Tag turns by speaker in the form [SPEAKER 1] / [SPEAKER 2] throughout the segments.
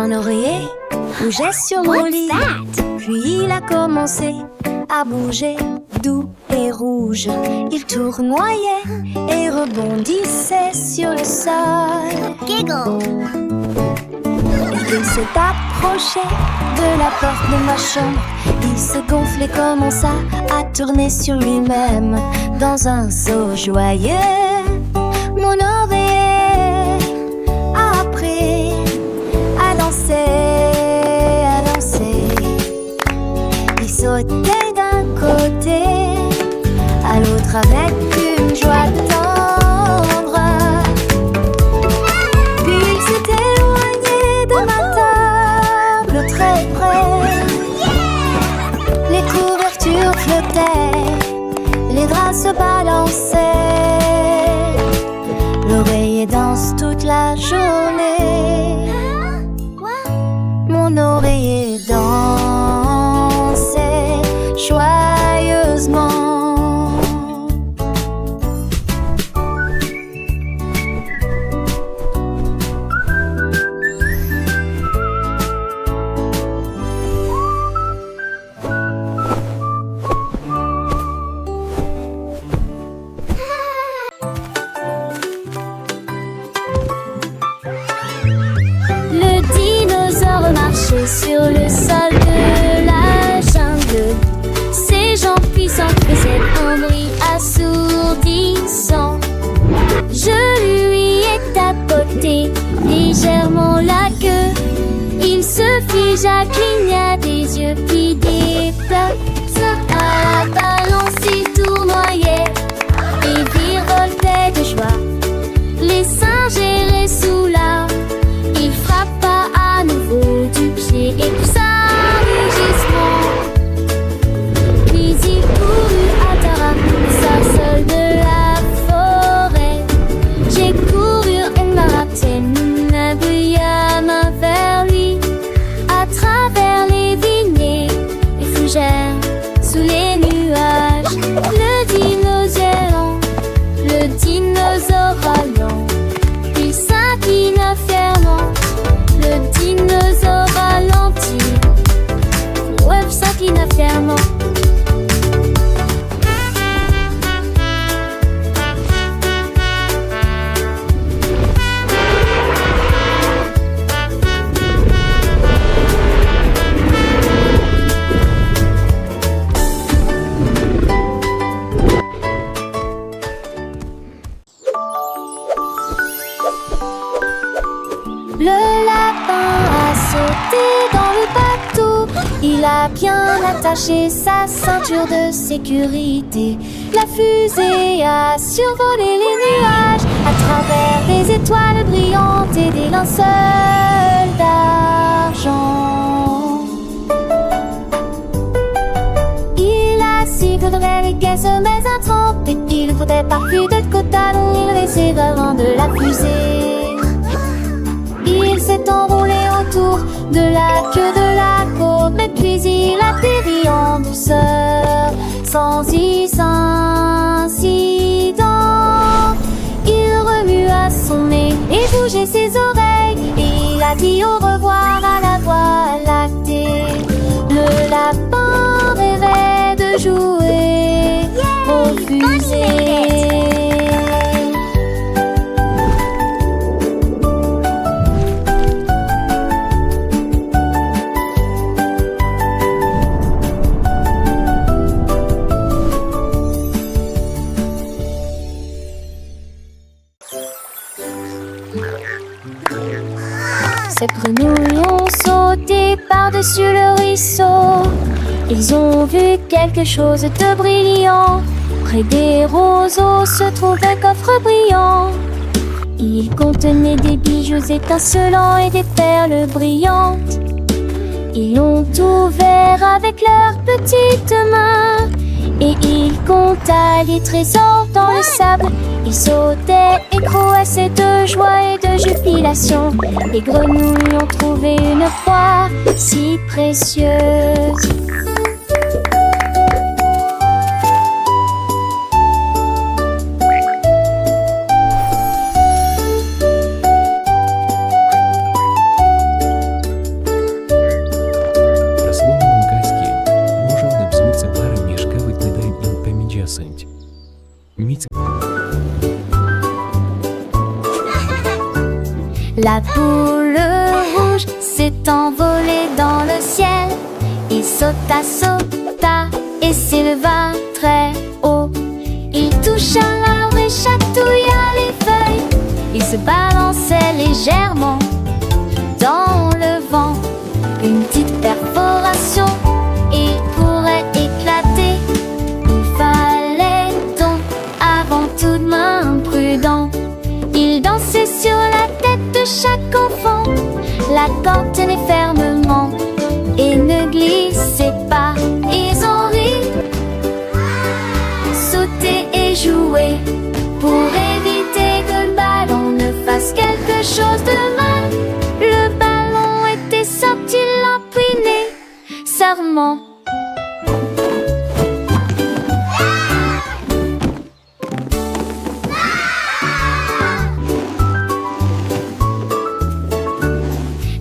[SPEAKER 1] Mon oreiller bougeait sur mon lit. Puis il a commencé à bouger, doux et rouge. Il tournoyait et rebondissait sur le sol.
[SPEAKER 2] Giggle.
[SPEAKER 1] Il s'est approché de la porte de ma chambre. Il se gonflait, commença à tourner sur lui-même dans un saut joyeux. Mon oreiller a appris à danser, à danser. Il sautait d'un côté à l'autre avec une joie tendre. Puis il s'est éloigné de ma table très près. Les couvertures flottaient, les draps se balançaient. L'oreiller danse toute la journée. Mon oreiller dansait joyeusement.
[SPEAKER 2] Sur le sol de la jungle, ses jambes puissantes faisaient un bruit assourdissant. Je lui ai tapoté légèrement la queue. Il se figea, cligna des yeux qui déplacent. À la balance, il tournoyait et virevoltait de joie. Les singes erraient sous l'arbre. Il frappa à nouveau du pied et poussa un rugissement. Puis il courut à Tarasa, seul de la forêt. J'ai couru et Maratina brilla main vers lui. À travers les vignes, les fougères sous les nuages. Le dinosaure allant, il s'inclina fièrement. Le dinosaure ralentit, Web s'inclina fièrement. Le lapin a sauté dans le bateau. Il a bien attaché sa ceinture de sécurité. La fusée a survolé les nuages à travers des étoiles brillantes et des linceuls d'argent. Il a su que de naviguer mais un trempe et qu'il faudrait parfait de côte à l'île et ses avant de la fusée. Il s'est enroulé autour de la queue de la côte, mais puis il atterrit en douceur, sans incident. Il remua son nez et bougeait ses oreilles, et il a dit au revoir à la voie lactée. Le lapin rêvait de jouer aux fusées. Ces grenouilles ont sauté par-dessus le ruisseau. Ils ont vu quelque chose de brillant. Près des roseaux se trouve un coffre brillant. Il contenait des bijoux étincelants et des perles brillantes. Ils l'ont ouvert avec leurs petites mains. Et il compta les trésors dans le sable. Il sautait et croassait de joie et de jubilation. Les grenouilles ont trouvé une proie si précieuse. La boule rouge s'est envolée dans le ciel. Il sauta, sauta et s'éleva très haut. Il toucha l'arbre et chatouilla les feuilles. Il se balançait légèrement dans le vent. Une petite perforation, il pourrait éclater. Il fallait donc avant tout de même prudent. Il dansait sur la tête de chaque enfant. La corde tenait fermement et ne glissait pas. Ils ont ri, sauté et joué pour éviter que le ballon ne fasse quelque chose de mal. Le ballon était sorti l'empiné savamment.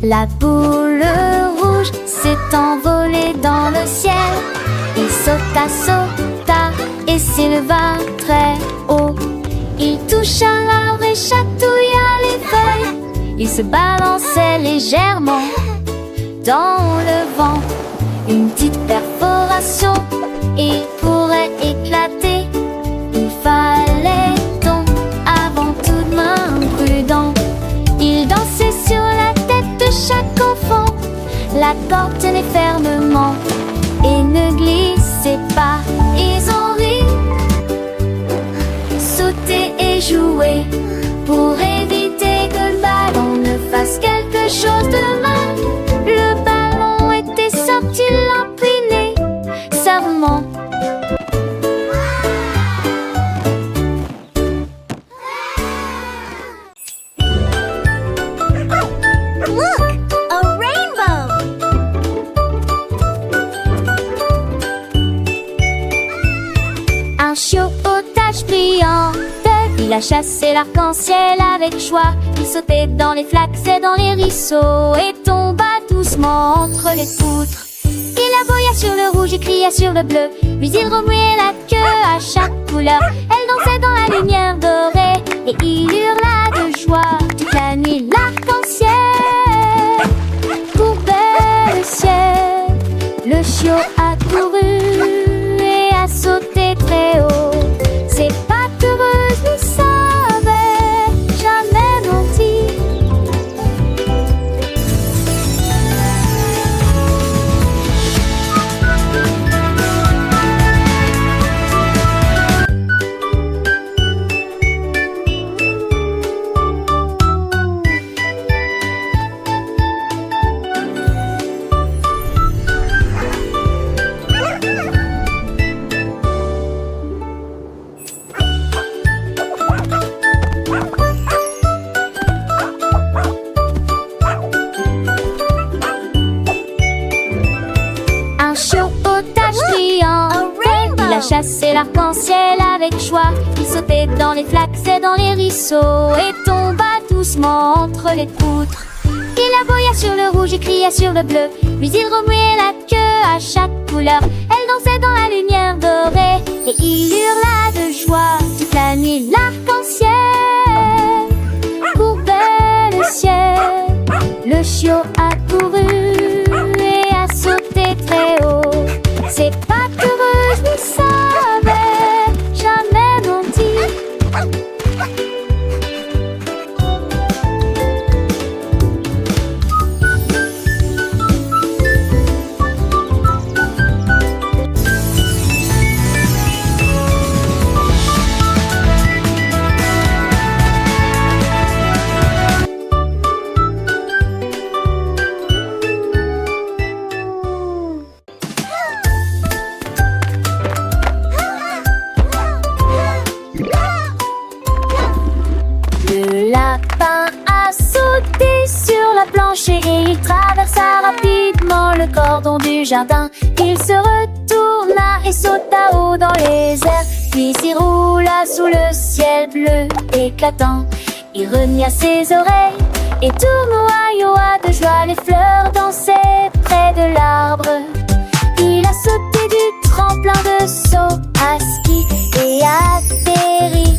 [SPEAKER 2] La boule rouge s'est envolée dans le ciel. Il sauta, sauta et s'éleva très haut. Il toucha l'arbre et chatouilla les feuilles. Il se balançait légèrement dans le vent. Une petite perforation, il pourrait éclater. Il fallait donc avant tout de même prudent. Il dansait sur la tête de chaque enfant. La corde tenait fermement et ne glissait pas. Ils ont ri, sauté et joué pour éviter que le ballon ne fasse quelque chose de mal. Le ballon était sorti l'empiné savamment. Un chiot aux taches brillantes, il a chassé l'arc-en-ciel avec joie. Il sautait dans les flaques et dans les ruisseaux et tomba doucement entre les poutres. Il aboya sur le rouge et cria sur le bleu, puis il remuait la queue à chaque couleur. Elle dansait dans la lumière dorée et il hurla de joie toute la nuit l'arc-en-ciel. Courbait le ciel, le chiot a couru et a sauté très haut. Ses pattes heureuses ne savaient jamais mentir. Il a chassé l'arc-en-ciel avec joie. Il sautait dans les flaques et dans les ruisseaux et tomba doucement entre les poutres. Il aboya sur le rouge et cria sur le bleu, puis il remuait la queue à chaque couleur. Elle dansait dans la lumière dorée et il hurla de joie toute la nuit l'arc-en-ciel. Courbait le ciel, le chiot a couru et a sauté très haut. Ses pattes heureuses ne savaient jamais mentir. Le lapin a sauté sur la planche et il traversa rapidement le cordon du jardin. Il se retourna et sauta haut dans les airs, puis s'y roula sous le ciel bleu éclatant. Il renia ses oreilles et tournoya de joie. Les fleurs dansaient près de l'arbre. Il a sauté du tremplin de saut à ski et atterri